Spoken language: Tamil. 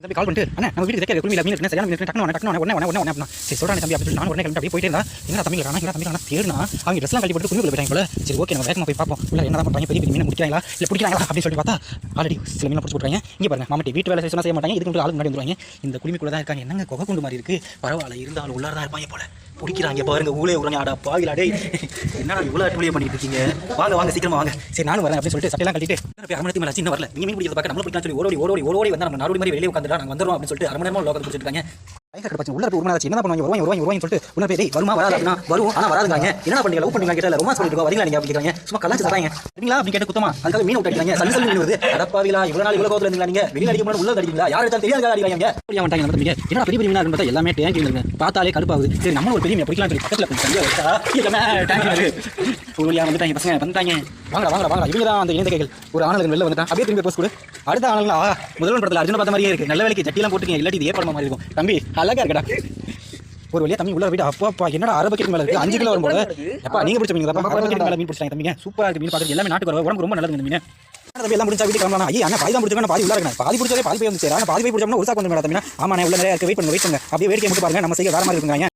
தம்பி கால் பண்ணிட்டு அண்ணா நம்ம வீட்டுக்கு குழுமியில் மீன் இருக்கு சரியான மீன் டக்குனு ஒன்று சரி சொல்கிறாங்க தம்பி அப்படி நான் உடனே கிளம்பி அப்படியே போயிட்டே இருந்தா என்ன தம்பி ஆனால் தேடுனா அவங்க ட்ரெஸ்லாம் கட்டி போட்டு குழுமியில் போயிட்டாங்க போல சரி ஓகே நம்ம வேகமாக போய் பார்ப்போம் இல்லை என்ன பண்ணுறாங்க பெரிய மீன் முடிக்கிறாங்களா இல்லை பிடிக்கிறாங்களா அப்படின்னு சொல்லி பார்த்தா ஆல்ரெடி சில மீன் பிடிச்சி போட்டுறாங்க இங்கே பாருங்க மாமட்டி வீட்டு வேலை செய்ய மாட்டாங்க இதுக்கு ஆள் முன்னாடி வந்துருவாங்க இந்த குழுமிக்குள்ள தான் இருக்காங்க என்னங்க கொகை குண்டு மாதிரி இருக்கு பரவாயில்ல இருந்தாலும் உள்ளார தான் இருப்பாங்க போல பிடிக்கிறாங்க பாருங்க ஊழே உடனே ஆடா பாவிலாடே என்ன இவ்வளோ அட்டுவலியை பண்ணிட்டு இருக்கீங்க வாங்க சீக்கிரமா வாங்க சரி நானும் வரேன் அப்படின்னு சொல்லிட்டு சட்டையெல்லாம் கட்டிட்டு அரை மணி நேரம் சின்ன வரல நீங்க மீன் பிடிக்கிறத பார்க்க நம்மள பிடிக்கலாம் சொல்லி ஓடி வந்து நம்ம நாடு மாதிரி வெளியே உட்காந்துடா நாங்கள் வந்துடும் அப்படின்னு சொல்லிட்டு அரை மணி நேரமாக லோக்கல் பிடிச்சிருக்காங்க உள்ள ஒரு மணி என்ன பண்ணுவாங்க வருவாங்க சொல்லிட்டு உள்ள போய் வருமா வராதுன்னா வரும் ஆனால் வராதுங்க என்ன பண்ணீங்க லவ் பண்ணீங்க கேட்டல ரொம்ப சொல்லிட்டு வரீங்களா நீங்க அப்படிங்கிறாங்க சும்மா கலாச்சி தராங்க சரிங்களா அப்படி கேட்ட குத்தமா அதுக்காக மீன் விட்டாங்க சல்லி மீன் வருது அடப்பாவிலா இவ்வளவு நாள் இவ்வளவு கோவத்துல இருந்தீங்க நீங்க வெளியில அடிக்க முடியாது உள்ள அடிக்கீங்களா யாரும் எடுத்தாலும் தெரியாத அடிக்கிறாங்க புரிய மாட்டாங்க நம்ம என்ன பெரிய மீனா இருந்தா எல்லாமே டேங்க் இருக்கு பார்த்தாலே கடுப்பாகுது சரி நம்ம ஒரு பெரிய மீன் பிடிக்கலாம் சொல்லி பக்கத்துல டேங்க் வந்துட்டாங்க பசங்க வந்துட்டாங்க வாங்க இவங்க தான் அந்த இணைந்த ஒரு ஆனல் வெளில வந்துட்டான் அப்படியே திரும்பி போஸ்ட் கொடு அடுத்த ஆனல்னா முதல் படத்தில் அர்ஜுன பார்த்த மாதிரியே இருக்கு நல்ல வேலைக்கு ஜட்டிலாம் போட்டுங்க இல்லாட்டி இதே படமா மாதிரி இருக்கும் தம்பி அழகா இருக்கடா ஒரு வழியா தம்பி உள்ள போயிட்டு அப்பா என்னடா 6 பக்கெட் மேல இருக்கு 5 கிலோ வரும் போல அப்பா நீங்க பிடிச்ச மீன் 6 பக்கெட் மேல மீன் பிடிச்சாங்க தம்பிங்க சூப்பரா இருக்கு மீன் பார்த்து எல்லாமே நாட்டுக்கு வர உடம்பு ரொம்ப நல்லது இந்த மீன் தம்பி எல்லாம் முடிச்சா வீட்டுக்கு கிளம்பலாம் ஐயா பாதி தான் பிடிச்சா பாதி உள்ள இருக்கேன் பாதி பிடிச்சதே பாதி போய் வந்து சேரா பாதி போய் பிடிச்சோம்னா ஒரு சாக்கு வந்து மேடம் ஆமா உள்ள நிறைய இருக்கு வெயிட் பண்ணுங்க அப்படியே வேடிக்கை மட்டும் பாருங்க நம்ம செய்ய வேற மாதிரி இருக்காங்க